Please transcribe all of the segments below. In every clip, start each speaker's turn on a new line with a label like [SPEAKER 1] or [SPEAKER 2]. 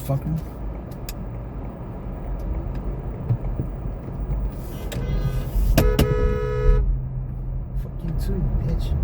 [SPEAKER 1] motherfucker. Fuck you too, bitch.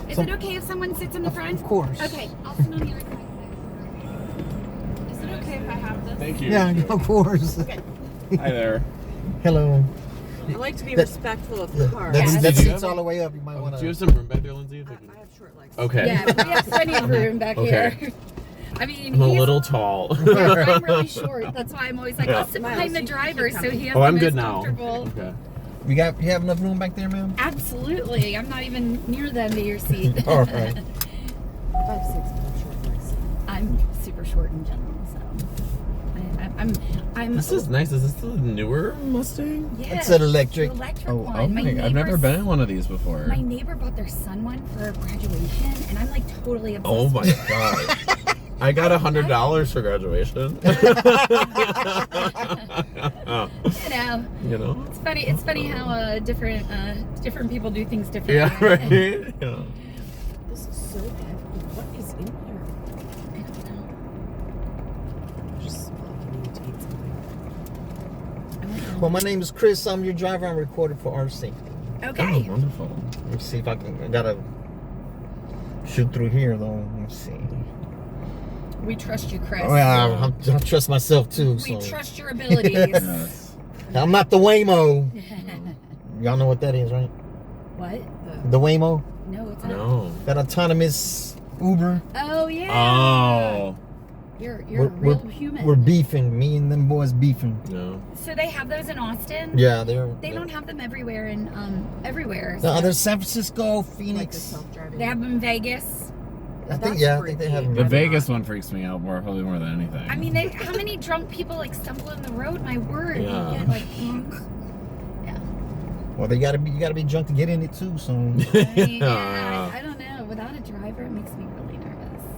[SPEAKER 2] Is it okay if someone sits in the front?
[SPEAKER 1] Of course.
[SPEAKER 2] Okay, I'll sit on the other side. Is it okay if I have this?
[SPEAKER 3] Thank you.
[SPEAKER 1] Yeah, of course.
[SPEAKER 2] Okay.
[SPEAKER 3] Hi there.
[SPEAKER 1] Hello.
[SPEAKER 4] I like to be
[SPEAKER 1] That-
[SPEAKER 4] respectful of the car.
[SPEAKER 1] That
[SPEAKER 2] Yes.
[SPEAKER 1] seat's all the way up. You might want
[SPEAKER 3] Do you
[SPEAKER 1] to.
[SPEAKER 3] have some room back there, Lindsay?
[SPEAKER 4] I have short legs.
[SPEAKER 3] Okay.
[SPEAKER 2] Yeah, we have plenty of room back
[SPEAKER 3] Okay.
[SPEAKER 2] here. I mean,
[SPEAKER 3] I'm a
[SPEAKER 2] he's-
[SPEAKER 3] little tall.
[SPEAKER 2] Yeah, I'm really short. That's why I'm always like,
[SPEAKER 3] Yeah.
[SPEAKER 2] I'll sit behind the driver so he has
[SPEAKER 3] Oh,
[SPEAKER 2] the
[SPEAKER 3] I'm
[SPEAKER 2] most
[SPEAKER 3] good now.
[SPEAKER 2] comfortable.
[SPEAKER 3] Okay.
[SPEAKER 1] You have enough room back there, ma'am?
[SPEAKER 2] Absolutely. I'm not even near the end of your seat.
[SPEAKER 1] All right.
[SPEAKER 4] 5'6", but I'm short legs.
[SPEAKER 2] I'm super short in general, so I'm.
[SPEAKER 3] This is nice. Is this the newer Mustang?
[SPEAKER 2] Yeah,
[SPEAKER 1] It's an electric.
[SPEAKER 2] the electric
[SPEAKER 3] Oh,
[SPEAKER 2] one. My
[SPEAKER 3] okay. I've never
[SPEAKER 2] neighbors-
[SPEAKER 3] been in one of these before.
[SPEAKER 2] My neighbor bought their son one for graduation, and I'm like totally obsessed.
[SPEAKER 3] Oh my
[SPEAKER 2] with it.
[SPEAKER 3] god. I got $100 for graduation.
[SPEAKER 2] You know,
[SPEAKER 3] You know?
[SPEAKER 2] it's funny how different people do things differently.
[SPEAKER 3] Yeah, right? Yeah.
[SPEAKER 4] This is so heavy. What is in here?
[SPEAKER 2] I don't know.
[SPEAKER 4] Just communicate something.
[SPEAKER 2] I went home.
[SPEAKER 1] Well, my name is Chris. I'm your driver. I'm recorded for our safety.
[SPEAKER 2] Okay.
[SPEAKER 3] Oh, wonderful.
[SPEAKER 1] Let me see if I gotta shoot through here though. Let me see.
[SPEAKER 2] We trust you, Chris.
[SPEAKER 1] Well, I trust myself too.
[SPEAKER 2] We
[SPEAKER 1] So
[SPEAKER 2] trust your abilities.
[SPEAKER 3] Yes.
[SPEAKER 1] I'm not the Waymo. Y'all know what that is, right?
[SPEAKER 2] What?
[SPEAKER 1] The Waymo,
[SPEAKER 2] No, it's not.
[SPEAKER 3] No.
[SPEAKER 1] that autonomous Uber.
[SPEAKER 2] Oh yeah.
[SPEAKER 3] Oh.
[SPEAKER 2] You're a real human.
[SPEAKER 1] We're beefing. Me and them boys beefing.
[SPEAKER 3] No.
[SPEAKER 2] So they have those in Austin.
[SPEAKER 1] Yeah,
[SPEAKER 2] They don't have them everywhere in everywhere.
[SPEAKER 1] The
[SPEAKER 2] so-
[SPEAKER 1] other San Francisco,
[SPEAKER 4] Like the
[SPEAKER 1] Phoenix.
[SPEAKER 4] self-driving.
[SPEAKER 2] They have them in Vegas.
[SPEAKER 1] I think
[SPEAKER 4] That's
[SPEAKER 1] they have.
[SPEAKER 4] freaky.
[SPEAKER 3] The Vegas one freaks me out probably more than anything.
[SPEAKER 2] I mean, how many drunk people like stumble in the road? My word.
[SPEAKER 3] Yeah.
[SPEAKER 2] You get like,
[SPEAKER 1] Well, you gotta be drunk to get in it too. So
[SPEAKER 2] yeah, I don't know. Without a driver, it makes me really nervous.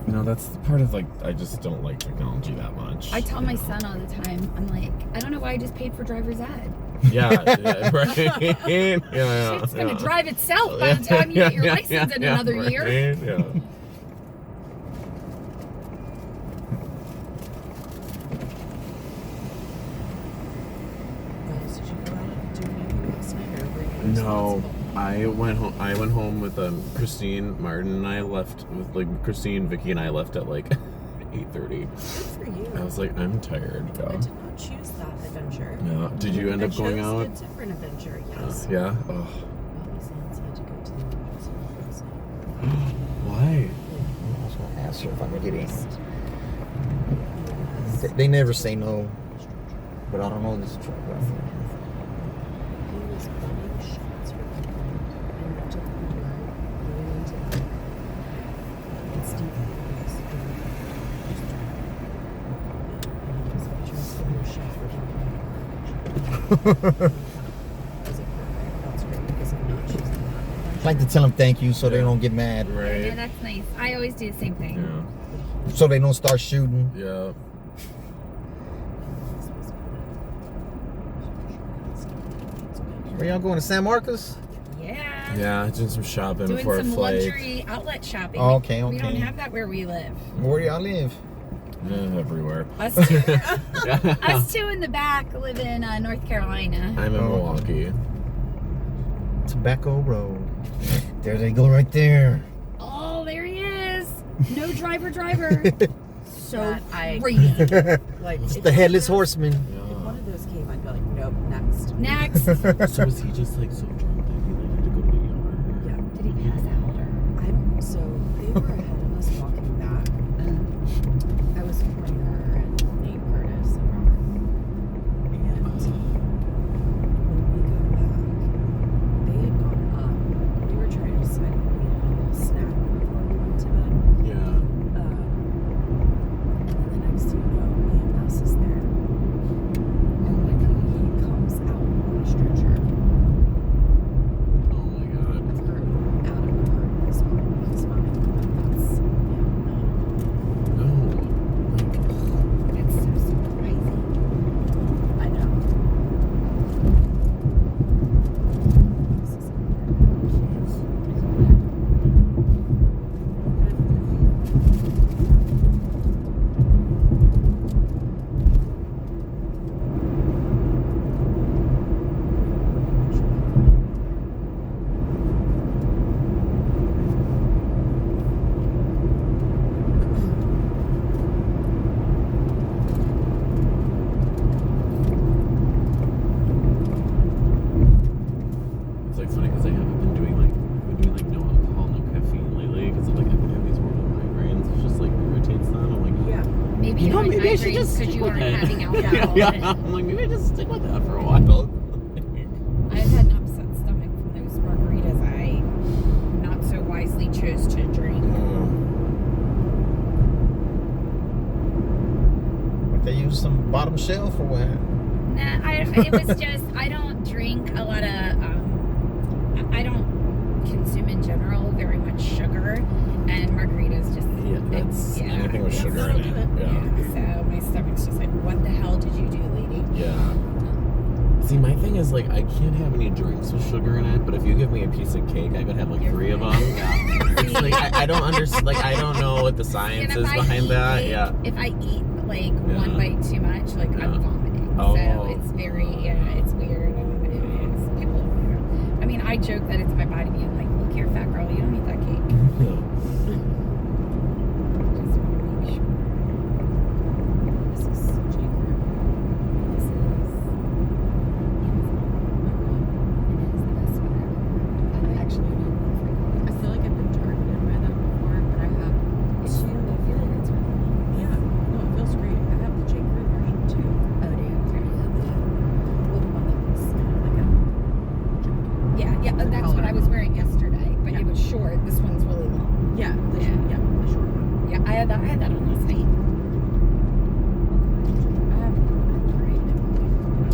[SPEAKER 3] You know, that's part of like, I just don't like technology that much.
[SPEAKER 2] I tell my son all the time, I'm like, I don't know why I just paid for driver's ed.
[SPEAKER 3] Yeah, yeah, right. Yeah,
[SPEAKER 2] It's gonna drive itself by the time you get your license in another year.
[SPEAKER 3] Yeah.
[SPEAKER 4] Guys, did you go out and do anything last night, or were you
[SPEAKER 3] No,
[SPEAKER 4] responsible?
[SPEAKER 3] I went home with Christine, Martin, and I left with like Christine, Vicky, and I left at like 8:30.
[SPEAKER 4] Good for you.
[SPEAKER 3] I was like, I'm tired.
[SPEAKER 4] I
[SPEAKER 3] Go.
[SPEAKER 4] did not choose that adventure.
[SPEAKER 3] Yeah. Did you end
[SPEAKER 4] I
[SPEAKER 3] up going
[SPEAKER 4] chose
[SPEAKER 3] out?
[SPEAKER 4] a different adventure, yes.
[SPEAKER 3] Yeah. Oh.
[SPEAKER 4] Obviously, had to go to the emergency room last
[SPEAKER 3] Why?
[SPEAKER 4] night.
[SPEAKER 1] I was gonna ask her if I'm gonna get in. They never say no, but I don't know this truck.
[SPEAKER 4] was buying shots for people, and I took the ride going into that. And Steve was going just and he was like, just give me a shot for people. I was like, perfect, that's great, because I'm not choosing that.
[SPEAKER 1] I like to tell them thank you so they don't get mad.
[SPEAKER 2] Yeah,
[SPEAKER 3] Right.
[SPEAKER 2] that's nice. I always do the same thing.
[SPEAKER 3] Yeah.
[SPEAKER 1] So they don't start shooting.
[SPEAKER 3] Yeah.
[SPEAKER 1] Where y'all going to San Marcos?
[SPEAKER 2] Yeah.
[SPEAKER 3] Yeah, doing some shopping
[SPEAKER 2] Doing
[SPEAKER 3] before a
[SPEAKER 2] some
[SPEAKER 3] flight.
[SPEAKER 2] luxury outlet shopping.
[SPEAKER 1] Oh, okay,
[SPEAKER 2] We don't
[SPEAKER 1] okay.
[SPEAKER 2] have that where we live.
[SPEAKER 1] Where do y'all live?
[SPEAKER 3] Everywhere.
[SPEAKER 2] Us two, us two in the back live in North Carolina.
[SPEAKER 3] I'm in
[SPEAKER 1] Oh.
[SPEAKER 3] Milwaukee.
[SPEAKER 1] Tobacco Road. There they go right there.
[SPEAKER 2] Oh, there he is. No driver. So
[SPEAKER 4] That I-
[SPEAKER 2] crazy.
[SPEAKER 4] Like,
[SPEAKER 1] It's
[SPEAKER 4] if
[SPEAKER 1] the
[SPEAKER 4] one
[SPEAKER 1] headless
[SPEAKER 4] of those-
[SPEAKER 1] horseman.
[SPEAKER 4] If one of those came, I'd be like, nope, next.
[SPEAKER 2] Next.
[SPEAKER 3] So is he just like so drunk that he like had to go to the ER?
[SPEAKER 4] Yeah.
[SPEAKER 2] Did he pass out or?
[SPEAKER 4] So they were ahead of us walking back. I was with her and Nate Curtis and Robert. And when we got back, they had gone up. We were trying to decide if we needed a little snack before we went to bed.
[SPEAKER 3] Yeah.
[SPEAKER 4] And then the next thing you know, EMS is there. And when he comes out on a stretcher
[SPEAKER 3] Oh my god.
[SPEAKER 4] of her out of her, he's fine. But that's, yeah, no.
[SPEAKER 3] No. Like,
[SPEAKER 2] It's so surprising.
[SPEAKER 4] I know. This is
[SPEAKER 3] it's like funny because I haven't been doing like no alcohol, no caffeine lately because like I've been having these horrible migraines. It's just like irritates them. I'm like,
[SPEAKER 4] yeah.
[SPEAKER 2] Maybe
[SPEAKER 3] You know,
[SPEAKER 2] you
[SPEAKER 3] maybe I should just
[SPEAKER 2] because
[SPEAKER 3] stick
[SPEAKER 2] you
[SPEAKER 3] with
[SPEAKER 2] aren't
[SPEAKER 3] it.
[SPEAKER 2] having alcohol.
[SPEAKER 3] yeah. I'm like, maybe I just stick with that for a while.
[SPEAKER 2] I've had an upset stomach from those margaritas I not so wisely chose to drink.
[SPEAKER 1] They use some bottom shelf or what?
[SPEAKER 2] Nah, it was just I don't drink a lot of I don't consume in general very much sugar, and margaritas just
[SPEAKER 3] Yeah, that's anything with sugar in it. Yeah.
[SPEAKER 2] So my stomach's just like, what the hell did you do, lady?
[SPEAKER 3] Yeah. See, my thing is like I can't have any drinks with sugar in it, but if you give me a piece of cake, I could have like
[SPEAKER 2] You're
[SPEAKER 3] 3 of them.
[SPEAKER 2] fine.
[SPEAKER 3] Yeah. It's like I don't understand. Like I don't know what the science
[SPEAKER 2] And
[SPEAKER 3] is
[SPEAKER 2] if I
[SPEAKER 3] behind
[SPEAKER 2] eat,
[SPEAKER 3] that.
[SPEAKER 2] like,
[SPEAKER 3] Yeah.
[SPEAKER 2] if I eat like
[SPEAKER 3] Yeah.
[SPEAKER 2] one bite too much, like
[SPEAKER 3] Yeah.
[SPEAKER 2] I'm vomiting.
[SPEAKER 3] Oh.
[SPEAKER 2] So it's very, it's weird. And it is. People, I mean, I joke that it's my body being like, look here, fat girl, you don't need that cake. Just want to make sure.
[SPEAKER 4] This is Jake Root.
[SPEAKER 2] This is It is the best one ever. I actually don't frequently.
[SPEAKER 4] I feel like I've been targeted by them before, but I have
[SPEAKER 2] It's
[SPEAKER 4] two.
[SPEAKER 2] I feel like it's really
[SPEAKER 4] Yeah, no, it feels great. I have the Jake Root version too.
[SPEAKER 2] Oh, damn.
[SPEAKER 4] Well, the one that was kind of like a
[SPEAKER 2] Yeah,
[SPEAKER 4] The
[SPEAKER 2] that's what
[SPEAKER 4] color.
[SPEAKER 2] I was wearing yesterday, but
[SPEAKER 4] Yeah.
[SPEAKER 2] it was short. This one's really long.
[SPEAKER 4] yeah, the
[SPEAKER 2] Yeah.
[SPEAKER 4] the short one.
[SPEAKER 2] Yeah, I had that on last night.
[SPEAKER 4] I have great.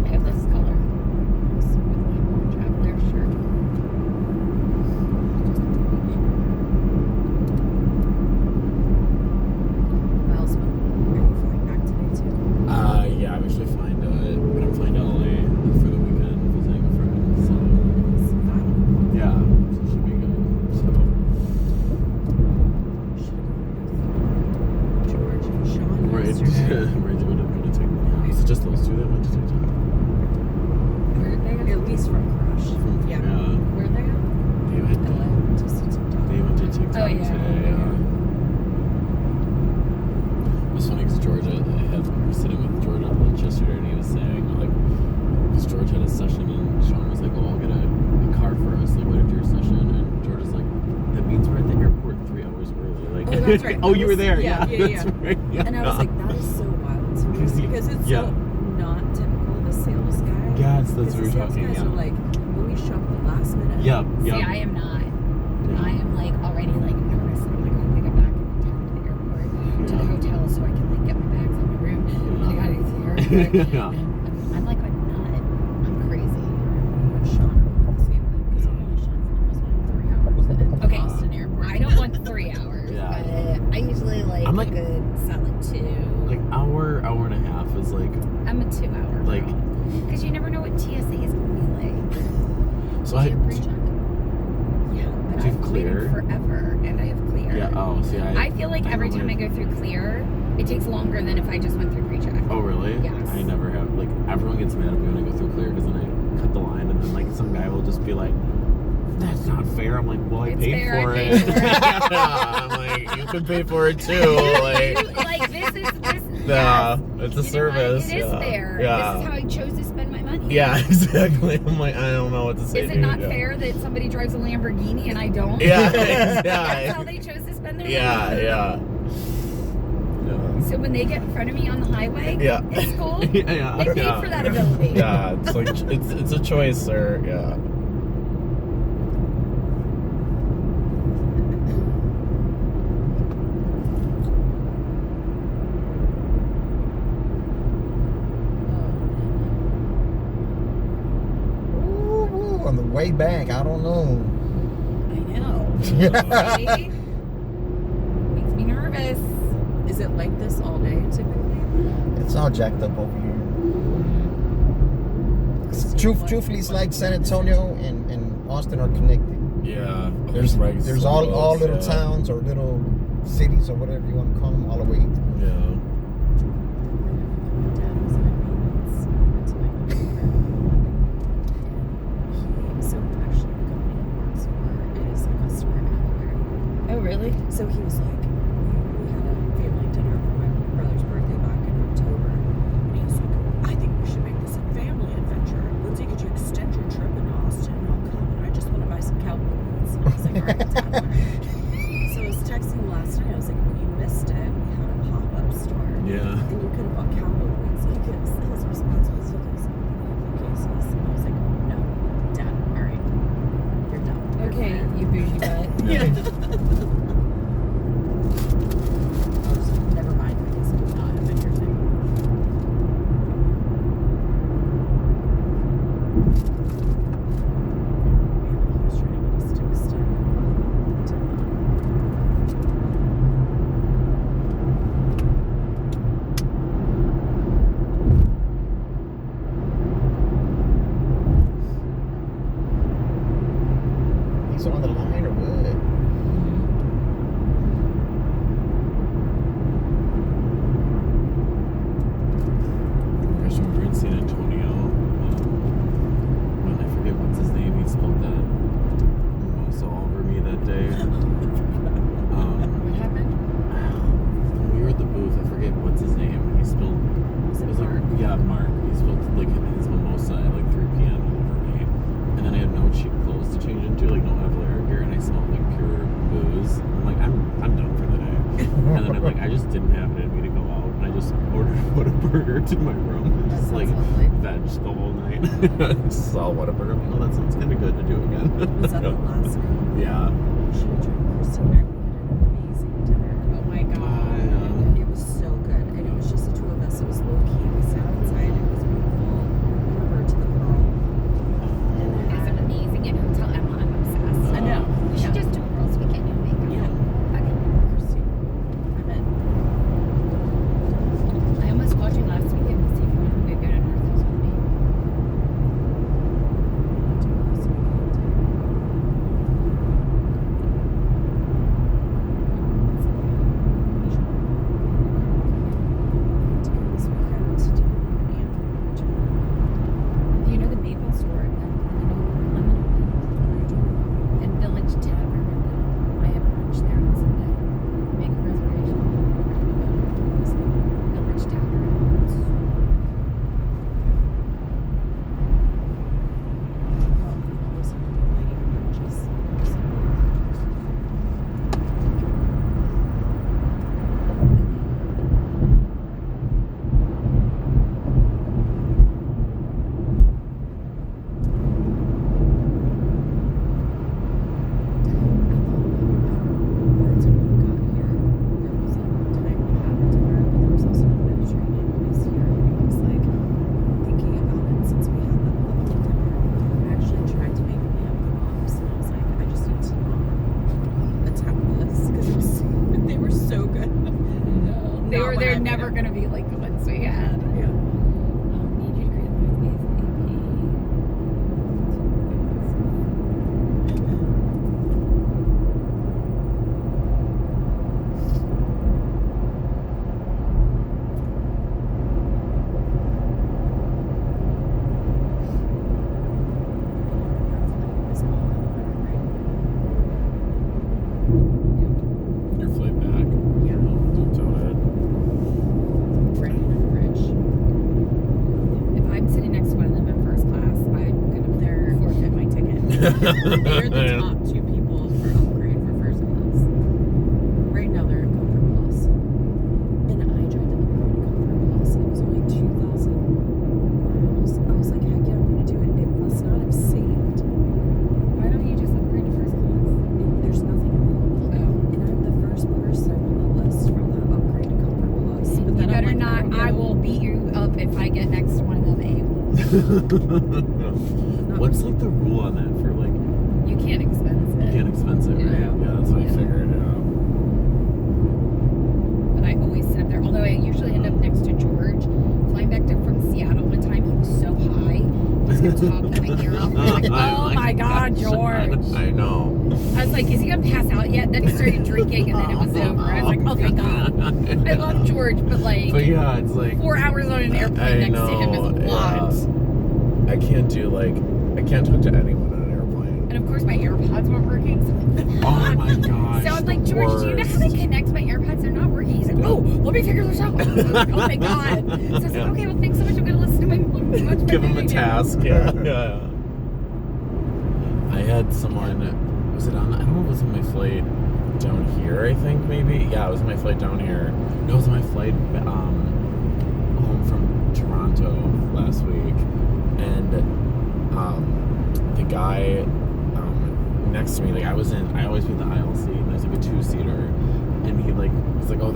[SPEAKER 2] I have this color with my orange traveler shirt.
[SPEAKER 4] Miles, are you flying back today too?
[SPEAKER 3] Yeah, I'm actually flying to it, but I'm flying to LA for the weekend visiting a friend. So
[SPEAKER 4] It's fine.
[SPEAKER 3] yeah, so it should be good. So
[SPEAKER 4] George and Sean
[SPEAKER 3] right,
[SPEAKER 4] yesterday.
[SPEAKER 3] right, going to take. Is it just those two that went to TikTok?
[SPEAKER 2] Where'd they go?
[SPEAKER 4] At least from Crush. Yeah.
[SPEAKER 2] Where'd they go?
[SPEAKER 3] They went to,
[SPEAKER 4] LA, just to TikTok.
[SPEAKER 3] they went to TikTok
[SPEAKER 2] Oh, yeah.
[SPEAKER 3] today. It was funny because Georgia, I was sitting with Georgia at lunch yesterday, and he was saying like, because George had a session, and Sean was like, "Oh, I'll get a car for us like right after your session," and George was like, "That means we're at the airport 3 hours early." Like,
[SPEAKER 4] Oh, that's right.
[SPEAKER 3] oh, you were there.
[SPEAKER 4] Yeah,
[SPEAKER 3] Yeah,
[SPEAKER 4] yeah,
[SPEAKER 3] that's right. Yeah.
[SPEAKER 4] And I was like, that is so wild to me
[SPEAKER 3] Because
[SPEAKER 4] because it's
[SPEAKER 3] yeah.
[SPEAKER 4] so not typical of a sales guy.
[SPEAKER 3] Yes, that's
[SPEAKER 4] Because
[SPEAKER 3] what
[SPEAKER 4] the
[SPEAKER 3] we're
[SPEAKER 4] sales
[SPEAKER 3] talking.
[SPEAKER 4] guys
[SPEAKER 3] Yeah.
[SPEAKER 4] are like, when always show up at the last minute.
[SPEAKER 3] Yep.
[SPEAKER 2] See,
[SPEAKER 3] Yep.
[SPEAKER 2] I am not.
[SPEAKER 3] Yeah.
[SPEAKER 2] I am like already like nervous. I'm like, oh, I get back in time to the airport, to the hotel, so I can like get my bags in my room. And I gotta get to the airport.
[SPEAKER 3] Yeah.
[SPEAKER 2] And I'm like a nut. I'm crazy.
[SPEAKER 4] With Sean, I'm the same thing because only Sean was like 3 hours at
[SPEAKER 2] Okay.
[SPEAKER 4] Boston Airport.
[SPEAKER 2] I don't want 3 hours.
[SPEAKER 3] Yeah.
[SPEAKER 2] But I usually like,
[SPEAKER 3] I'm like-
[SPEAKER 2] a good solid 2.
[SPEAKER 3] Like hour and a half is like
[SPEAKER 2] I'm a 2 hour.
[SPEAKER 3] like.
[SPEAKER 2] Because you never know what TSA is going to be like.
[SPEAKER 3] So I.
[SPEAKER 4] Do you have pre-check?
[SPEAKER 2] Yeah, but
[SPEAKER 3] Do you have
[SPEAKER 2] I've
[SPEAKER 3] clear?
[SPEAKER 2] waited forever, and I have clear.
[SPEAKER 3] Yeah. Oh, see,
[SPEAKER 2] I feel like every time I go through clear, it takes longer than if I just went through pre-check.
[SPEAKER 3] Oh really?
[SPEAKER 2] Yes.
[SPEAKER 3] I never have. Like everyone gets mad at me when I go through clear because then I cut the line and then like some guy will just be like, "That's not fair." I'm like, "Well, I
[SPEAKER 2] It's
[SPEAKER 3] paid
[SPEAKER 2] fair,
[SPEAKER 3] for
[SPEAKER 2] I
[SPEAKER 3] it."
[SPEAKER 2] paid for it.
[SPEAKER 3] I'm like, "You can pay for it too." Like,
[SPEAKER 2] Like this.
[SPEAKER 3] nah,
[SPEAKER 2] Yes.
[SPEAKER 3] it's a
[SPEAKER 2] You know what?
[SPEAKER 3] service.
[SPEAKER 2] It is
[SPEAKER 3] yeah.
[SPEAKER 2] fair.
[SPEAKER 3] Yeah.
[SPEAKER 2] This is how I chose to spend my money.
[SPEAKER 3] Yeah, exactly. I'm like, I don't know what to say.
[SPEAKER 2] Is it
[SPEAKER 3] dude.
[SPEAKER 2] not
[SPEAKER 3] Yeah.
[SPEAKER 2] fair that somebody drives a Lamborghini and I don't?
[SPEAKER 3] Yeah,
[SPEAKER 2] That's how
[SPEAKER 3] yeah,
[SPEAKER 2] they chose to spend their
[SPEAKER 3] yeah,
[SPEAKER 2] money.
[SPEAKER 3] yeah. Yeah.
[SPEAKER 2] So when they get in front of me on the highway,
[SPEAKER 3] Yeah.
[SPEAKER 2] it's cool.
[SPEAKER 3] Yeah,
[SPEAKER 2] They paid
[SPEAKER 3] yeah.
[SPEAKER 2] for that ability.
[SPEAKER 3] Yeah, it's like it's a choice, sir. Yeah.
[SPEAKER 1] Ooh, on the way back, I don't know.
[SPEAKER 2] I know. See? Makes me nervous.
[SPEAKER 4] Is it like this all day typically?
[SPEAKER 1] It's all jacked up over here. Truthfully, it's like San Antonio and Austin are connected.
[SPEAKER 3] Yeah.
[SPEAKER 1] There's all little towns or little cities or whatever you want to call them all the way.
[SPEAKER 3] Yeah.
[SPEAKER 4] My dad was in maintenance until I got older. And so actually the company he works for is a customer handler.
[SPEAKER 2] Oh, really?
[SPEAKER 4] So he was like, we had a family dinner for my brother's birthday back in October. And he was like, I think we should make this a family adventure. Lindsay, could you extend your trip into Austin and I'll come? And I just want to buy some cowboy boots. And I was like, all right, Dad, whatever. So I was texting him last night. I was like, well, you missed it. We had a pop-up store.
[SPEAKER 3] Yeah.
[SPEAKER 4] And you could have bought cowboy boots. And his response was, you guys cases. And I was like, no, Dad, all right. You're done. You're
[SPEAKER 2] Okay,
[SPEAKER 4] fired."
[SPEAKER 2] you bougie butt.
[SPEAKER 3] Yeah.
[SPEAKER 4] I was like, never mind. I guess it would not have been your thing. He was trying to get a stick stuck.
[SPEAKER 1] He's on the line or what?
[SPEAKER 3] I just remember in San Antonio, when I forget what's his name, he spilled that mimosa all over me that day.
[SPEAKER 2] What happened?
[SPEAKER 3] When we were at the booth, I forget what's his name. He spilled.
[SPEAKER 4] Was it
[SPEAKER 3] was
[SPEAKER 4] Mark?
[SPEAKER 3] Like, yeah, Mark. He spilled like his mimosa at like 3 p.m. all over me, and then I had no cheap clothes to change into, like no Avalera gear, and I smelled like pure booze. I'm like, I'm done for the day. And then I'm like, I just didn't have it in me to go out, and I just ordered Whataburger to my room, and
[SPEAKER 4] That
[SPEAKER 3] just
[SPEAKER 4] sounds
[SPEAKER 3] like
[SPEAKER 4] lovely.
[SPEAKER 3] veg the whole night. Saw Whataburger. I'm like, oh, that sounds kind of good to do again.
[SPEAKER 4] Was that the last night?
[SPEAKER 3] Yeah.
[SPEAKER 4] You should have joined Christine. We had an amazing dinner.
[SPEAKER 2] Oh my god.
[SPEAKER 3] Yeah.
[SPEAKER 4] It was so good. And it was just the two of us. It was low key. We sat outside. It was beautiful. We went over to the Pearl. And then
[SPEAKER 2] It's amazing. And Hotel Emma, I'm obsessed.
[SPEAKER 4] I know.
[SPEAKER 2] We should
[SPEAKER 4] Yeah.
[SPEAKER 2] just do a girls' weekend in Vegas.
[SPEAKER 4] Yeah.
[SPEAKER 2] Okay.
[SPEAKER 4] Christine. I'm in.
[SPEAKER 2] I almost called you last weekend to see if you wanted to go to North Hills with me.
[SPEAKER 4] What did you do last weekend?
[SPEAKER 2] never gonna be like the ones we had.
[SPEAKER 4] Yeah.
[SPEAKER 2] Need you to create
[SPEAKER 3] Your flight back.
[SPEAKER 4] Yeah.
[SPEAKER 3] Oh, don't doubt it.
[SPEAKER 4] Brittany and Rich.
[SPEAKER 2] If I'm sitting next to one of them in first class, I'm gonna forfeit my ticket.
[SPEAKER 4] They're the top two people for upgrade for first class. Right now they're in Comfort Plus. And I tried to upgrade to Comfort Plus. It was only 2,000 miles. I was like, heck yeah, I'm gonna do it. It must not have saved.
[SPEAKER 2] Why don't you just upgrade to first class?
[SPEAKER 4] There's nothing available.
[SPEAKER 2] Oh.
[SPEAKER 4] And I'm the first person on the list from the upgrade to Comfort Plus. But
[SPEAKER 2] You
[SPEAKER 4] then I'm
[SPEAKER 2] better
[SPEAKER 4] like,
[SPEAKER 2] not.
[SPEAKER 4] don't
[SPEAKER 2] I
[SPEAKER 4] know.
[SPEAKER 2] will beat you up if I get next to one of them.
[SPEAKER 3] What's like the rule on that for like
[SPEAKER 2] You can't expense
[SPEAKER 3] you
[SPEAKER 2] it.
[SPEAKER 3] can't expense it, right?
[SPEAKER 2] Yeah.
[SPEAKER 3] Yeah, that's what I
[SPEAKER 2] Yeah.
[SPEAKER 3] figured. Yeah.
[SPEAKER 2] But I always sit up there. Although I usually end up next to George. Flying back from Seattle one time, he was so high. He's gonna top my ear off. I was like, oh my God, George.
[SPEAKER 3] I know.
[SPEAKER 2] I was like, is he gonna pass out yet? Then he started drinking and then it was over. I was like, oh thank God. I love George, but like
[SPEAKER 3] But yeah, it's like
[SPEAKER 2] 4 hours on an airplane next to him is a lot.
[SPEAKER 3] I can't do I can't talk to anyone on an airplane.
[SPEAKER 2] And of course my AirPods weren't working. So I'm like,
[SPEAKER 3] Oh my gosh.
[SPEAKER 2] So I'm like, George, do you know how to connect my AirPods? They're not working. He's like, oh, let me figure this out. I was like, oh my God. So I was like, okay, well, thanks so much. I'm going to listen to my mom. Much
[SPEAKER 3] Give
[SPEAKER 2] better
[SPEAKER 3] him a
[SPEAKER 2] than you do.
[SPEAKER 3] task. Yeah. Yeah. I had someone, was it on, I don't know if it was on my flight down here, I think maybe. Yeah, it was my flight down here. No, it was my flight home from Toronto last week. And the guy next to me, like I always be in the aisle seat, and there's like a 2-seater. And he was like, oh,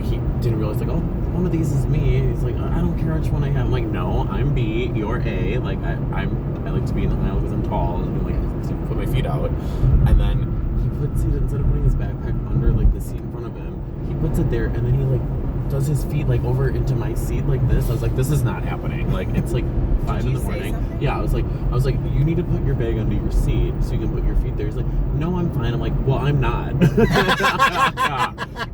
[SPEAKER 3] he didn't realize, like, oh, one of these is me. He's like, I don't care which one I have. I'm like, no, I'm B, you're A. Like, I like to be in the aisle because I'm tall and like to put my feet out. And then he puts it, instead of putting his backpack under like the seat in front of him, he puts it there, and then he like does his feet like over into my seat like this. I was like, this is not happening. Like, it's like 5 in the morning. Yeah, I was like, you need to put your bag under your seat so you can put your feet there. He's like, no, I'm fine. I'm like, well, I'm not.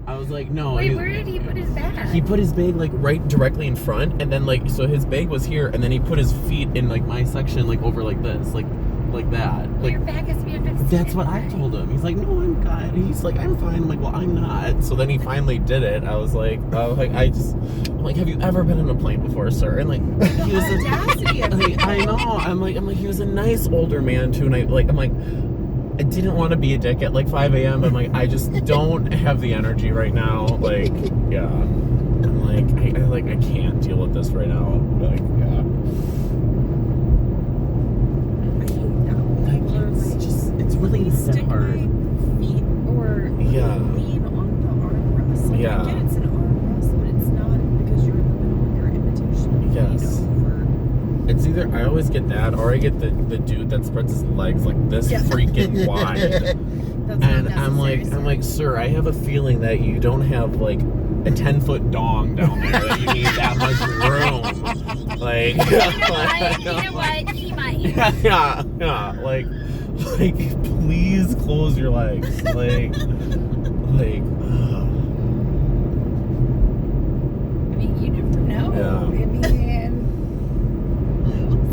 [SPEAKER 3] I was like, no.
[SPEAKER 2] Wait, where did he put his bag?
[SPEAKER 3] He put his bag like right directly in front, and then like, so his bag was here, and then he put his feet in like my section, like over like this, like that.
[SPEAKER 2] Well,
[SPEAKER 3] Like,
[SPEAKER 2] your bag has to be under the seat.
[SPEAKER 3] that's what I told him. He's like, no, I'm good. He's like, I'm fine. I'm like, well, I'm not. So then he finally did it. I'm like, have you ever been in a plane before, sir? And like, he was
[SPEAKER 4] Audacity of
[SPEAKER 3] like, I know. I'm like, he was a nice older man too, and I'm like, I didn't want to be a dick at like 5 a.m. I'm like, I just don't have the energy right now. Like, yeah. I'm like, I can't deal with this right now. Like, yeah.
[SPEAKER 4] I hate that. People are
[SPEAKER 3] It's
[SPEAKER 4] like,
[SPEAKER 3] just, it's really
[SPEAKER 4] stick
[SPEAKER 3] hard.
[SPEAKER 4] my feet or
[SPEAKER 3] Yeah.
[SPEAKER 4] lean on the armrest. Like,
[SPEAKER 3] Yeah.
[SPEAKER 4] I get it's an armrest, but it's not because you're in the middle of your invitation.
[SPEAKER 3] Yes.
[SPEAKER 4] Over.
[SPEAKER 3] It's either I always get that, or I get the dude that spreads his legs like this freaking wide.
[SPEAKER 4] That's
[SPEAKER 3] And
[SPEAKER 4] not
[SPEAKER 3] I'm
[SPEAKER 4] necessary,
[SPEAKER 3] like, sir, I have a feeling that you don't have like a 10-foot dong down there that you need that much room. Like,
[SPEAKER 2] You know what? He might.
[SPEAKER 3] yeah, like, please close your legs, like.
[SPEAKER 2] I mean, you never know.
[SPEAKER 3] Yeah.
[SPEAKER 2] I mean,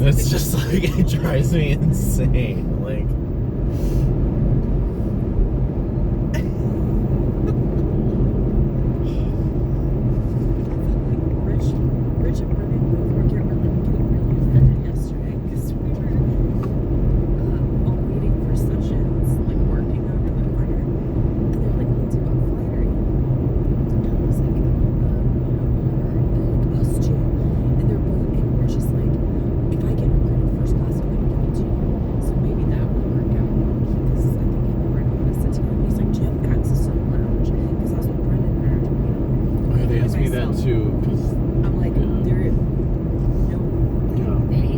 [SPEAKER 3] It's just like, it drives me insane. Like,
[SPEAKER 4] Rich and Brennan both were getting really offended yesterday because we were all waiting for sessions, like working over the corner. And they're like, Lindsay, what flight are you? And I was like, whatever. And they're like, us too. And they're both, and we're just like, if I get upgraded first class, I'm going to give it to you. So maybe that would work out. Because I think him and Brennan want to sit together. He's like, do you have access to the lounge? Because that's what Brennan and I are doing.
[SPEAKER 3] they asked me that
[SPEAKER 4] myself.
[SPEAKER 3] too, because,
[SPEAKER 4] I'm like,
[SPEAKER 3] Yeah.
[SPEAKER 4] there, no.
[SPEAKER 3] yeah.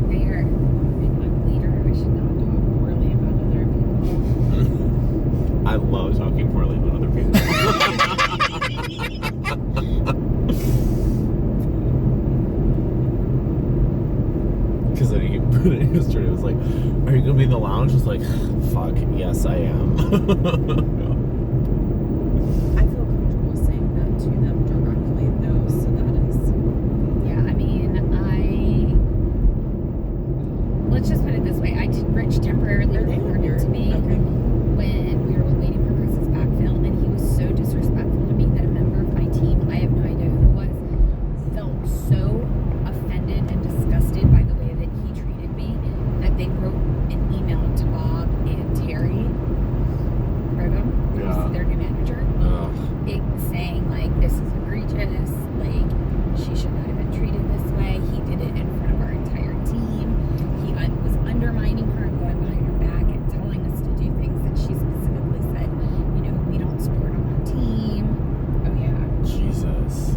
[SPEAKER 2] they're I'm leader. I should not talk poorly about other people.
[SPEAKER 3] I love talking poorly about other people. now I'm just like, fuck, yes, I am.
[SPEAKER 4] I feel comfortable saying that to them directly, though, so that is.
[SPEAKER 2] Yeah, I mean, let's just put it this way. Rich temporarily
[SPEAKER 4] Are they on your?
[SPEAKER 2] reported to me
[SPEAKER 4] Okay.
[SPEAKER 2] when we were waiting for Chris's backfill, and he was so disrespectful to me that a member of my team, I have no idea who it was, felt so offended and disgusted by the way that he treated me that they wrote an email to Bob and Terry Brigham,
[SPEAKER 3] Yeah.
[SPEAKER 2] who's their new manager, saying like, this is egregious, like she should not have been treated this way. He did it in front of our entire team. He was undermining her and going behind her back and telling us to do things that she specifically said, you know, we don't support on our team. Oh yeah.
[SPEAKER 3] Jesus.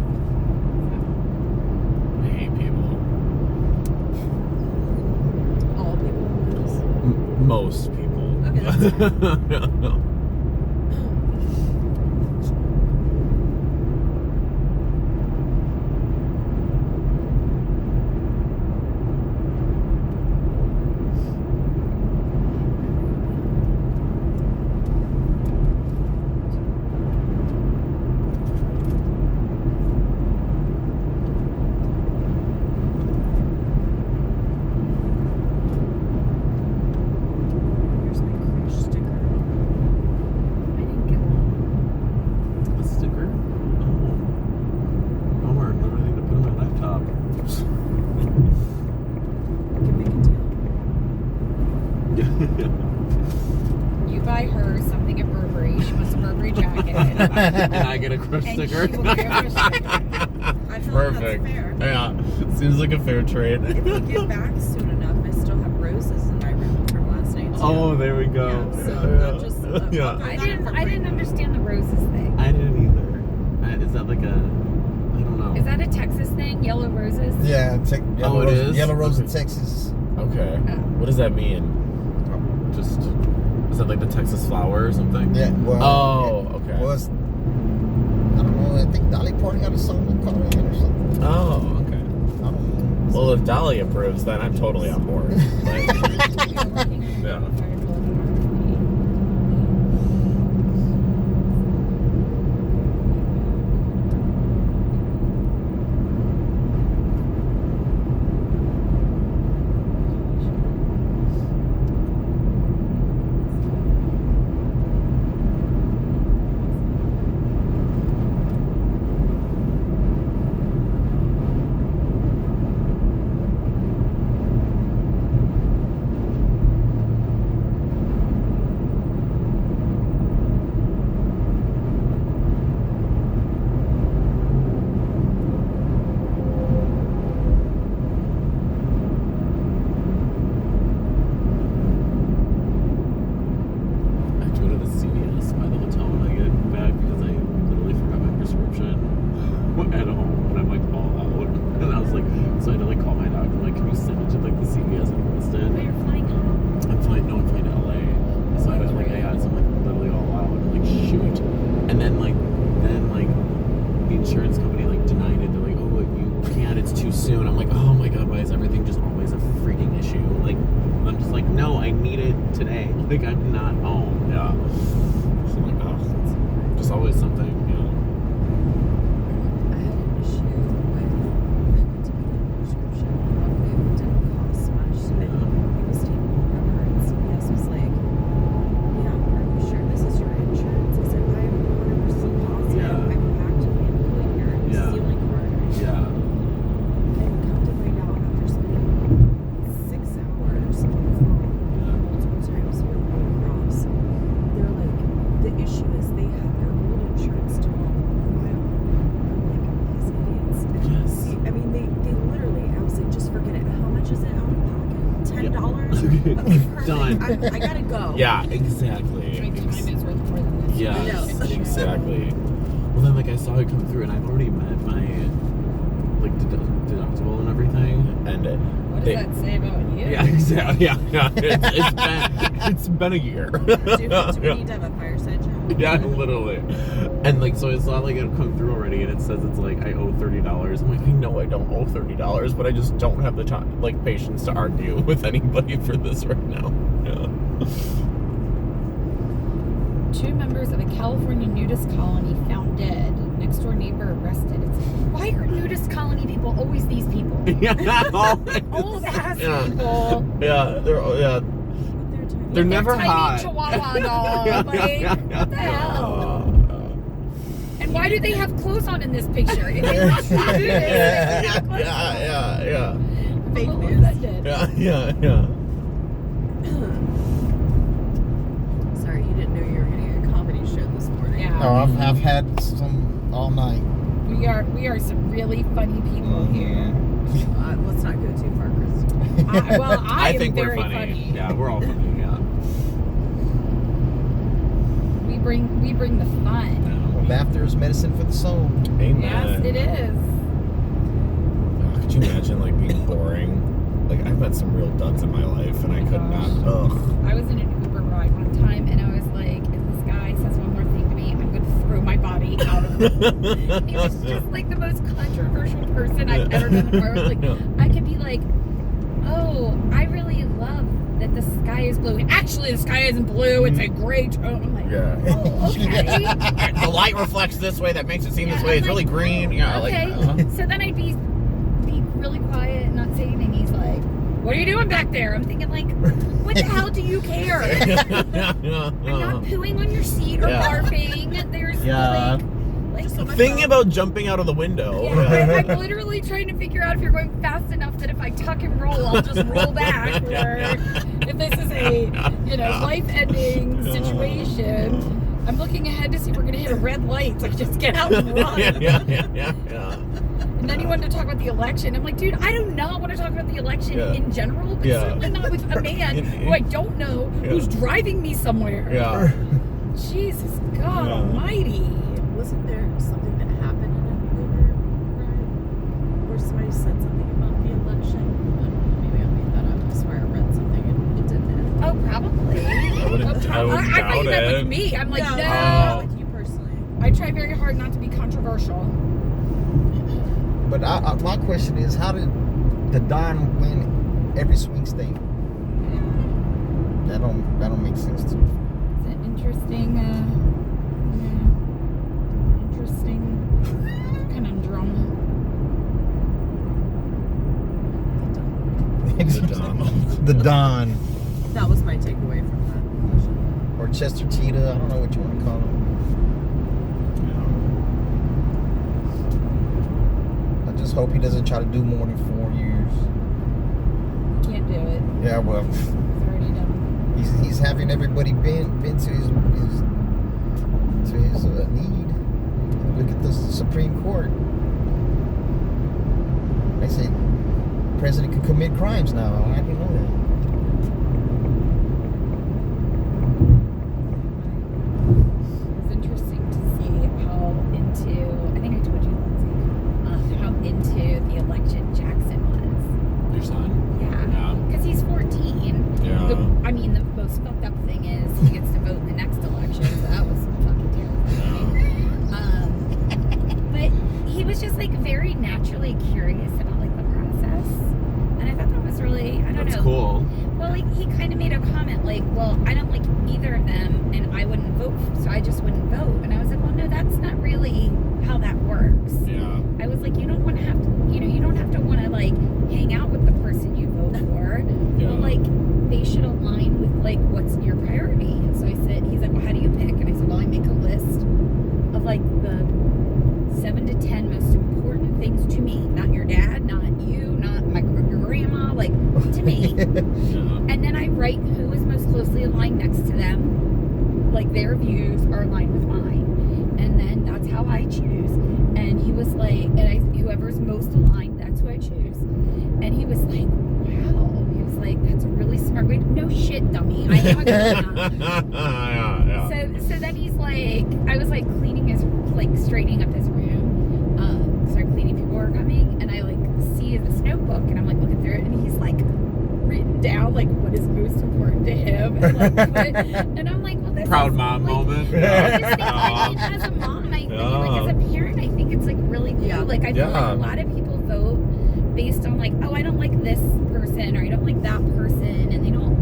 [SPEAKER 3] I hate people.
[SPEAKER 4] All people in this.
[SPEAKER 3] Most people.
[SPEAKER 4] Okay, that's Here's my crush sticker.
[SPEAKER 2] I didn't get one.
[SPEAKER 3] A sticker? Oh. Homework, another thing to put on my laptop.
[SPEAKER 4] We can make a deal.
[SPEAKER 2] You buy her something at Burberry. She wants a Burberry jacket.
[SPEAKER 3] And I get a crush
[SPEAKER 2] And
[SPEAKER 3] sticker.
[SPEAKER 2] she will get a crush sticker.
[SPEAKER 4] I feel
[SPEAKER 3] Perfect.
[SPEAKER 4] like that's fair.
[SPEAKER 3] Yeah. Seems like a fair trade.
[SPEAKER 4] If we get back soon enough, I still have roses in my room from last night. Too.
[SPEAKER 3] Oh, there we go.
[SPEAKER 4] Yeah, so that just.
[SPEAKER 3] Yeah.
[SPEAKER 2] I didn't understand the roses thing.
[SPEAKER 3] I didn't either. Is that like a? I don't know.
[SPEAKER 2] Is that a Texas thing? Yellow roses?
[SPEAKER 1] Yeah,
[SPEAKER 3] Oh, it is?
[SPEAKER 1] Yellow Rose in
[SPEAKER 3] Okay.
[SPEAKER 1] Texas.
[SPEAKER 3] Okay.
[SPEAKER 2] Oh.
[SPEAKER 3] What does that mean? Just is that like the Texas flower or something?
[SPEAKER 1] Yeah, well.
[SPEAKER 3] Oh, okay.
[SPEAKER 1] Well, it's, I don't know. I think Dolly Parton got a song with Carly or something.
[SPEAKER 3] Oh, okay.
[SPEAKER 1] I don't know.
[SPEAKER 3] Well, if Dolly approves, then I'm totally on board. Like, yeah. I have to go to the CVS by the hotel when I get back because I literally forgot my prescription at home and I'm like all out. And I was like, so I had to like call my doctor, like, can you send it to like the CVS in
[SPEAKER 2] But
[SPEAKER 3] Boston?
[SPEAKER 2] you're flying home.
[SPEAKER 3] I'm flying to LA. So I was like, yeah, so I'm like literally all out. I'm like, shoot. And then the insurance company like denied it. They're like, oh, you can't, it's too soon. I'm like, oh my god, why is everything just always a freaking issue? Like, I'm just like, no, I need it today. Like, I'm not home. Yeah. So I'm like, oh, it's just always something, you know.
[SPEAKER 4] I had an issue with I went to get a prescription. Luckily, it didn't cost much. And it was taking forever. And CVS was like, "Yeah, are you sure this is your insurance?" I said, "I am 100% positive.
[SPEAKER 3] Yeah.
[SPEAKER 4] I'm actively employed here. I'm
[SPEAKER 3] Yeah.
[SPEAKER 4] stealing card."
[SPEAKER 3] Yeah.
[SPEAKER 4] And come to find out, after spending 6 hours on the phone multiple times with Blue Cross, they're like, the issue is they have their old insurance still on file. I'm like, these idiots. And
[SPEAKER 3] Yes.
[SPEAKER 4] see, I mean, they literally, I was like, just forget it. How much is it out of pocket? $10?
[SPEAKER 3] Yeah.
[SPEAKER 4] Okay, perfect.
[SPEAKER 3] Done.
[SPEAKER 4] I gotta go.
[SPEAKER 3] Yeah, exactly.
[SPEAKER 2] Drink time is worth more than this.
[SPEAKER 3] Yeah,
[SPEAKER 4] I know.
[SPEAKER 3] exactly. Well, then, like, I saw it come through, and I've already met my, like, deductible and everything, and
[SPEAKER 2] What does that say about you?
[SPEAKER 3] yeah, exactly, yeah. It's been a year.
[SPEAKER 4] Do we need to have a fireside chat?
[SPEAKER 3] Yeah, literally. And, like, so I saw, like, it come through already, and it says it's, like, I owe $30. I'm like, I know I don't owe $30, but I just don't have the time, like, patience to argue with anybody for this right now. Yeah.
[SPEAKER 2] Two members of a California nudist colony found dead. Next door neighbor arrested. It's why are nudist colony people always these people? Old ass
[SPEAKER 1] Yeah.
[SPEAKER 2] people.
[SPEAKER 1] Yeah, they're never
[SPEAKER 2] tiny
[SPEAKER 1] hot.
[SPEAKER 2] Chihuahua dog. Like, what the hell? And why do they have clothes on in this picture? If they look nude, they have clothes on.
[SPEAKER 1] Yeah.
[SPEAKER 4] Fake
[SPEAKER 2] I'm a little
[SPEAKER 4] news.
[SPEAKER 2] offended.
[SPEAKER 1] Yeah.
[SPEAKER 4] Sorry, you didn't know you were getting a comedy show this morning.
[SPEAKER 2] Yeah.
[SPEAKER 1] No, I've had some all night.
[SPEAKER 2] We are some really funny people here.
[SPEAKER 4] Let's not go too far, Kristen.
[SPEAKER 2] I am
[SPEAKER 3] think
[SPEAKER 2] very
[SPEAKER 3] we're funny. Yeah, we're all funny. Yeah.
[SPEAKER 2] We bring the fun.
[SPEAKER 1] Laughter is medicine for the soul.
[SPEAKER 3] Amen.
[SPEAKER 2] Yes, it is.
[SPEAKER 3] Oh, could you imagine like being boring? Like I've met some real duds in my life, and I could not. Ugh.
[SPEAKER 2] I was in an Uber ride one time, and I was like, if this guy says one more thing to me, I'm going to throw my body out of him. He was just like the most controversial person I've ever met before. I was like, I could be like, oh, I really love that the sky is blue. And actually, the sky isn't blue. It's a gray tone. I'm like, oh, okay.
[SPEAKER 1] The light reflects this way. That makes it seem this
[SPEAKER 2] Yeah,
[SPEAKER 1] way.
[SPEAKER 2] I'm
[SPEAKER 1] It's really
[SPEAKER 2] like,
[SPEAKER 1] green. Yeah.
[SPEAKER 2] Okay. So then I'd be really quiet, and not say anything. He's like, what are you doing back there? I'm thinking like, what the hell do you care? I'm not pooing on your seat or barfing. There's like
[SPEAKER 3] Thinking about jumping out of the window.
[SPEAKER 2] I'm literally trying to figure out if you're going fast enough that if I tuck and roll, I'll just roll back, or if this is a life-ending situation. I'm looking ahead to see if we're gonna hit a red light, so I just get out and run.
[SPEAKER 3] Yeah.
[SPEAKER 2] And then he wanted to talk about the election. I'm like, dude, I do not want to talk about the election in general, but certainly not with a man who I don't know who's driving me somewhere.
[SPEAKER 3] Yeah.
[SPEAKER 2] Jesus God Almighty.
[SPEAKER 4] Wasn't there something that happened in an Uber ride where somebody said something about the election? Maybe I made that up. I swear I read something and it didn't happen.
[SPEAKER 2] Oh, probably.
[SPEAKER 3] I wouldn't
[SPEAKER 2] I thought you meant
[SPEAKER 3] doubt
[SPEAKER 2] with
[SPEAKER 3] it.
[SPEAKER 2] me. I'm like, no.
[SPEAKER 4] Not with you personally.
[SPEAKER 2] I try very hard not to be controversial.
[SPEAKER 1] But my question is, how did the Don win every swing state? That don't make sense to me.
[SPEAKER 2] It's an interesting conundrum.
[SPEAKER 1] The Don.
[SPEAKER 4] That was my takeaway from that question.
[SPEAKER 1] Or Chester Cheetah. I don't know what you want to call him. I just hope he doesn't try to do more than 4 years.
[SPEAKER 2] Can't do it.
[SPEAKER 1] Yeah, well,
[SPEAKER 2] It's already done.
[SPEAKER 1] he's having everybody bend to his need. Look at the Supreme Court. They say the president can commit crimes now. How do you know that?
[SPEAKER 2] It's interesting to see how into, I think I told you, Lindsay, how into the election Jackson was.
[SPEAKER 3] Your son?
[SPEAKER 2] Yeah. Because he's 14.
[SPEAKER 3] Yeah.
[SPEAKER 2] I mean, the most fucked up thing is he gets to vote in the next election, so that was fucking terrifying. But he was just like very naturally curious about like the process. And I thought that was really, I don't know.
[SPEAKER 3] That's cool.
[SPEAKER 2] Well, like, he kind of made a comment like, well, I don't like either of them and I wouldn't vote, so I just wouldn't vote. And I was like, well, no, that's not really how that works.
[SPEAKER 3] Yeah.
[SPEAKER 2] I was like, you don't want to have to, you don't have to want to like hang out with the person you vote for.
[SPEAKER 3] Yeah.
[SPEAKER 2] Well, like, they should align with like what's your priority. And so I said, he's like, well, how do you pick? And I said, well, I make a list of like the 7 to 10 most important things to me. Not your dad, not you, not your grandma, like to me.
[SPEAKER 3] Yeah.
[SPEAKER 2] And then I write who is most closely aligned next to them, like their views are aligned with mine, and then that's how I choose. And he was like, whoever's most aligned, that's who I choose. And he was like, wow. He was like, that's a really smart way. No shit, dummy. I am a grandma.
[SPEAKER 3] Yeah.
[SPEAKER 2] So then he's like, I was like cleaning his, like straightening up his room. Started cleaning, people were coming, and I like see this notebook, and I'm like looking through it, and he's like written down like what is most important to him, and like and I'm like, well, this
[SPEAKER 3] Proud
[SPEAKER 2] is,
[SPEAKER 3] mom
[SPEAKER 2] like,
[SPEAKER 3] moment.
[SPEAKER 2] I just think, I mean, as a mom, like as a parent, I think it's like really cool.
[SPEAKER 4] Yeah.
[SPEAKER 2] Like I feel like a lot of people vote based on like, oh, I don't like this person or I don't like that person, and they don't,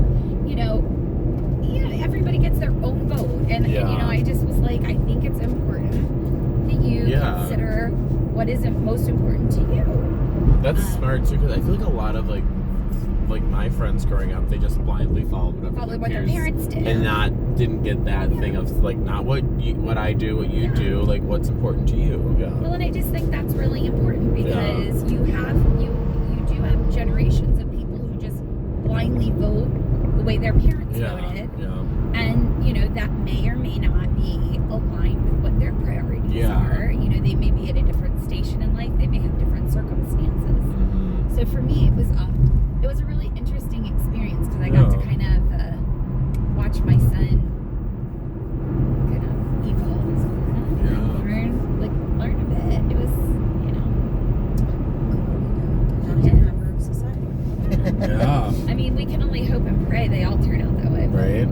[SPEAKER 3] Yeah.
[SPEAKER 2] And, I just was like, I think it's important that you consider what is most important to you.
[SPEAKER 3] That's smart too, because I feel like a lot of like my friends growing up, they just blindly followed
[SPEAKER 2] What their parents did,
[SPEAKER 3] and didn't get that thing of like not what I do, what you do, like what's important to you. Yeah.
[SPEAKER 2] Well, and I just think that's really important because you do have generations of people who just blindly vote the way their parents voted, and that may or may not be aligned with what their priorities are. They may be at a different station in life. They may have different circumstances.
[SPEAKER 3] Mm-hmm.
[SPEAKER 2] So for me, it was a really interesting experience because I got to kind of watch my son kind of evolve his learn a bit. It was,
[SPEAKER 4] Productive member of society.
[SPEAKER 3] Yeah.
[SPEAKER 2] I mean, we can only hope and pray they all turn out that way.
[SPEAKER 3] Right.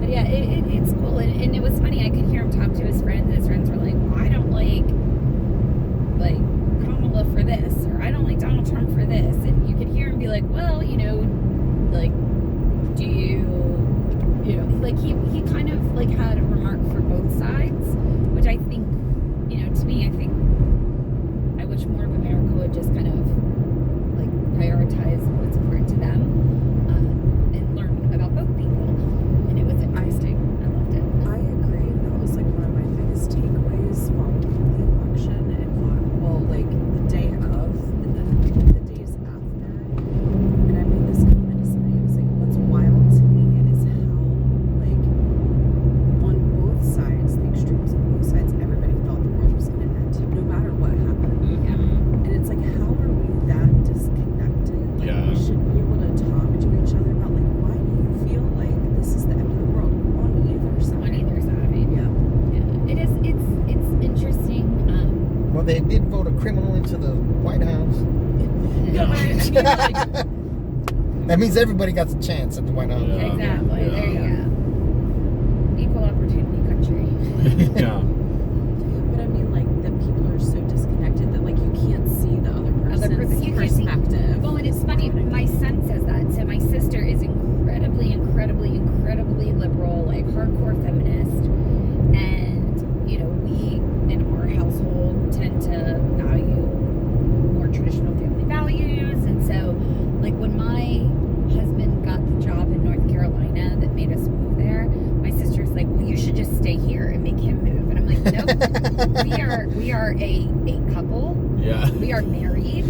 [SPEAKER 2] But yeah, it's cool. And it was funny. I could hear him talk to his friends, and his friends were like, well, I don't like Kamala for this, or I don't like Donald Trump for this. And you could hear him be like, well, do you, he kind of had a remark for both sides, which I think, to me, I think I wish more of America would just kind of prioritize what's important to them and learn about both people. And it was interesting. I loved it.
[SPEAKER 4] I agree. That was one of my biggest takeaways from the election, and the day of, and then the days after. And I made this comment to somebody. I was like, what's wild to me is how, on both sides, the extremes on both sides, everybody thought the world was going to end, no matter what happened.
[SPEAKER 3] Mm-hmm.
[SPEAKER 4] And it's how are we that disconnected? We should be able to talk to each other about why do you feel like this is the end of the world on either side?
[SPEAKER 2] On either side.
[SPEAKER 4] Yeah.
[SPEAKER 2] It is. It's interesting.
[SPEAKER 1] Well, they did vote a criminal into the White House. That means everybody got a chance at the White House.
[SPEAKER 3] Yeah.
[SPEAKER 2] Exactly. Yeah. There you go. Equal opportunity country.
[SPEAKER 3] Yeah.
[SPEAKER 4] But I mean, that people are so disconnected that you can't see the other person's perspective.
[SPEAKER 2] Well, and it's funny. My son says that. So my sister is incredibly, incredibly, incredibly liberal, hardcore feminist, and we in our household tend to value more traditional family values, and so when my husband got the job in North Carolina that made us move there, my sister's like, well, you should just stay here and make him move. And I'm like, no, we are a couple.
[SPEAKER 3] Yeah.
[SPEAKER 2] We are married.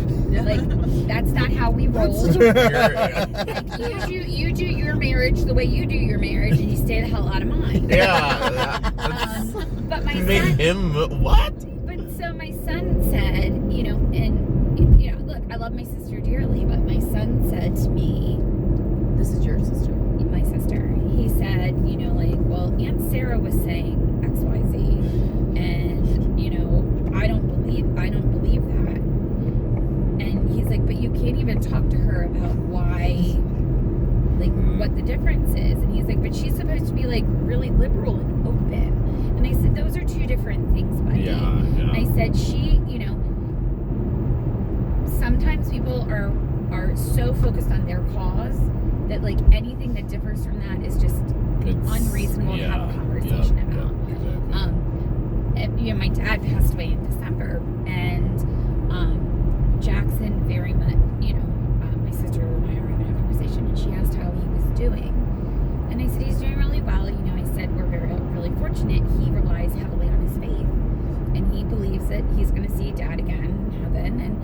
[SPEAKER 2] That's not how we roll. You do your marriage the way you do your marriage, and you stay the hell out of mine.
[SPEAKER 3] Yeah.
[SPEAKER 2] But my
[SPEAKER 3] made
[SPEAKER 2] son,
[SPEAKER 3] him what?
[SPEAKER 2] But so my son said, and look, I love my sister dearly, but my son said to me,
[SPEAKER 4] This is your sister?
[SPEAKER 2] my sister, he said, well, Aunt Sarah was saying XYZ, and I don't believe that. And he's like, but you can't even talk to her about why, what the difference is. And he's like, but she's supposed to be really liberal and open. And I said, those are two different things, buddy.
[SPEAKER 3] Yeah.
[SPEAKER 2] And I said, she, sometimes people are so focused on their cause that anything that differs from that is just unreasonable to have a conversation about. And, my dad passed away in December, and Jackson very much, my sister and I were having a conversation, and she asked how he was doing, and I said he's doing really well. I said we're really fortunate. He relies heavily on his faith, and he believes that he's going to see Dad again in heaven, and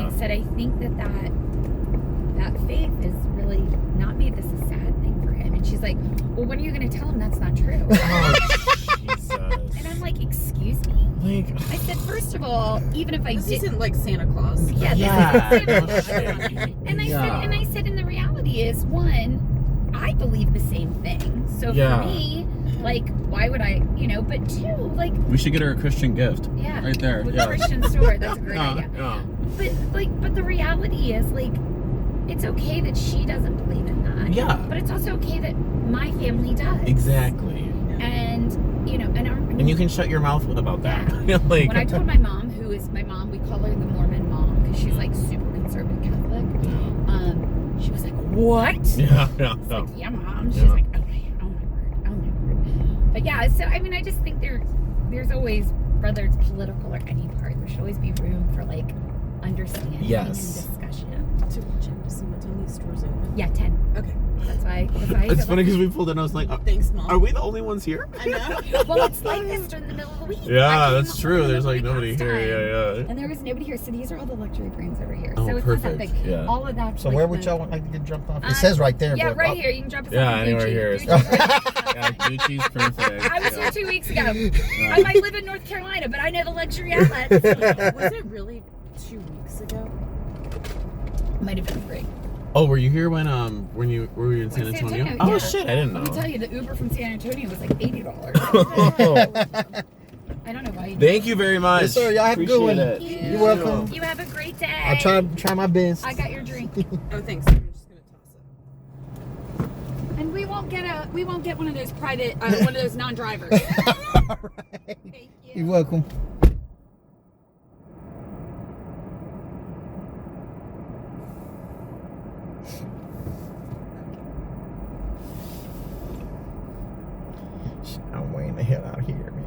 [SPEAKER 2] I said I think that faith is really not made this a sad thing for him. And she's like, well, when are you going to tell him that's not true?
[SPEAKER 3] Oh, Jesus.
[SPEAKER 2] And I'm like, excuse me? I said, first of all, even if I
[SPEAKER 4] This
[SPEAKER 2] did...
[SPEAKER 4] isn't like Santa Claus.
[SPEAKER 2] Yeah,
[SPEAKER 3] Yeah.
[SPEAKER 2] this isn't Santa Claus. And I said, and the reality is, one, I believe the same thing. So for me, why would I, but two,
[SPEAKER 3] we should get her a Christian gift.
[SPEAKER 2] Yeah.
[SPEAKER 3] Right there.
[SPEAKER 2] With
[SPEAKER 3] Yeah.
[SPEAKER 2] a Christian store, that's a great idea.
[SPEAKER 3] Yeah.
[SPEAKER 2] But the reality is, it's okay that she doesn't believe in that.
[SPEAKER 3] Yeah.
[SPEAKER 2] But it's also okay that my family does.
[SPEAKER 3] Exactly.
[SPEAKER 2] And,
[SPEAKER 3] and you can shut your mouth about that.
[SPEAKER 2] Yeah. When I told my mom, who is my mom, we call her the Mormon mom because she's super conservative Catholic. She was like, what?
[SPEAKER 3] Yeah.
[SPEAKER 2] I was like, yeah, Mom. She's
[SPEAKER 3] Yeah.
[SPEAKER 2] like, oh my But yeah, so I mean, I just think there's always, whether it's political or any part, there should always be room for like understanding
[SPEAKER 3] Yes.
[SPEAKER 2] and discussion.
[SPEAKER 4] To check to see what time these stores open.
[SPEAKER 2] Yeah, 10.
[SPEAKER 4] Okay.
[SPEAKER 2] That's why.
[SPEAKER 3] It's funny because we pulled in and I was like,
[SPEAKER 4] Thanks, Mom.
[SPEAKER 3] are we the only ones here?
[SPEAKER 4] I know.
[SPEAKER 2] Well, it's like this during the middle of the week.
[SPEAKER 3] Yeah,
[SPEAKER 2] I came
[SPEAKER 3] that's true.
[SPEAKER 2] home
[SPEAKER 3] There's
[SPEAKER 2] the
[SPEAKER 3] like nobody
[SPEAKER 2] last
[SPEAKER 3] here.
[SPEAKER 2] time,
[SPEAKER 3] Yeah.
[SPEAKER 2] And there was nobody here. So these are all the luxury brands over here.
[SPEAKER 3] Oh,
[SPEAKER 2] so it's
[SPEAKER 3] perfect.
[SPEAKER 2] not that big.
[SPEAKER 3] Yeah.
[SPEAKER 2] All of that.
[SPEAKER 1] So where would y'all like to get jumped off? It
[SPEAKER 2] Uh,
[SPEAKER 1] says right there.
[SPEAKER 2] Yeah,
[SPEAKER 1] but,
[SPEAKER 2] right here. You can drop us
[SPEAKER 3] Yeah,
[SPEAKER 2] off at
[SPEAKER 3] anywhere
[SPEAKER 2] Gucci.
[SPEAKER 3] here is-
[SPEAKER 2] Gucci's right
[SPEAKER 3] Yeah, Gucci's perfect.
[SPEAKER 2] I was
[SPEAKER 3] yeah.
[SPEAKER 2] here 2 weeks ago. I might live in North Carolina, but I know the luxury outlets.
[SPEAKER 4] Was it really 2 weeks ago?
[SPEAKER 2] Might have been 3.
[SPEAKER 3] Oh, were you here when were you in San
[SPEAKER 2] San
[SPEAKER 3] Antonio?
[SPEAKER 2] Antonio,
[SPEAKER 3] Oh
[SPEAKER 2] yeah.
[SPEAKER 3] shit, I didn't know.
[SPEAKER 2] Let me tell you, the Uber from San Antonio was like $80. I don't know why you did
[SPEAKER 3] Thank you very much.
[SPEAKER 1] Yes, sir. Y'all have a good one.
[SPEAKER 3] Appreciate it.
[SPEAKER 1] You're welcome.
[SPEAKER 2] You have a great day.
[SPEAKER 1] I'll try my best.
[SPEAKER 2] I got your drink.
[SPEAKER 4] Oh, thanks. I'm just gonna toss it.
[SPEAKER 2] And we won't get one of those private, one of those non-drivers.
[SPEAKER 1] All right.
[SPEAKER 2] Thank you.
[SPEAKER 1] You're welcome. I'm waiting the hell out here, man.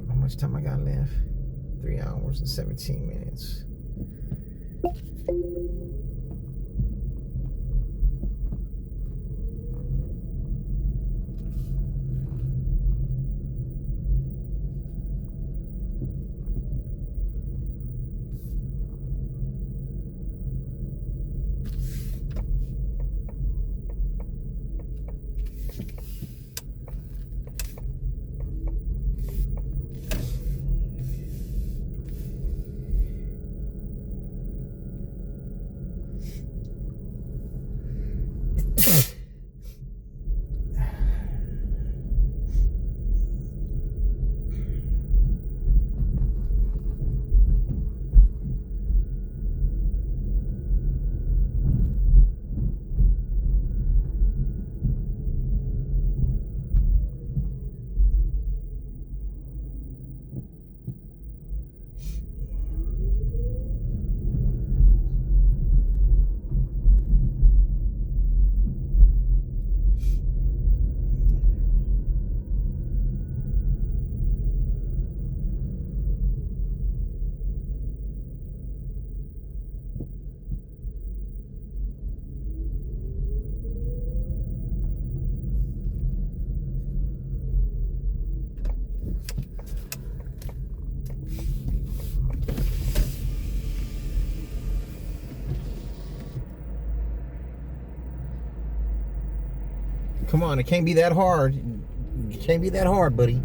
[SPEAKER 1] How much time I got left? 3 hours and 17 minutes. Come on, it can't be that hard. It can't be that hard, buddy.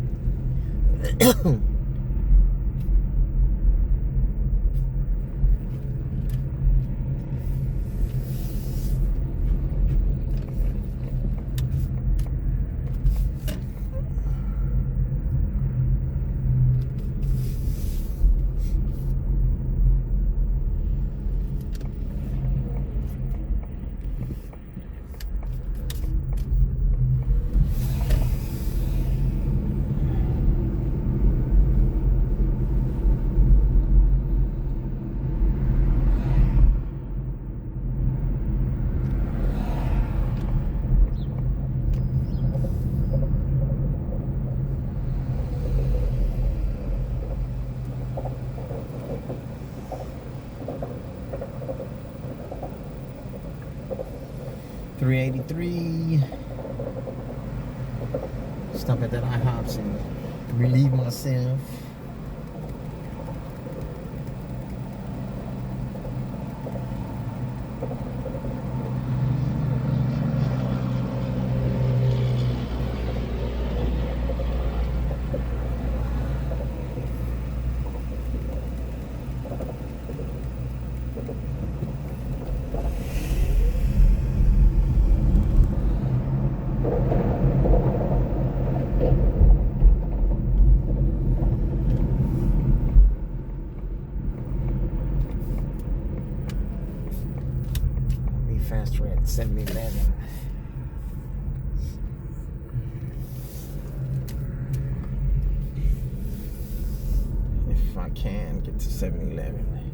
[SPEAKER 1] 383. Stop at that IHOPs and relieve myself. Be faster at 7-Eleven. If I can get to 7-Eleven.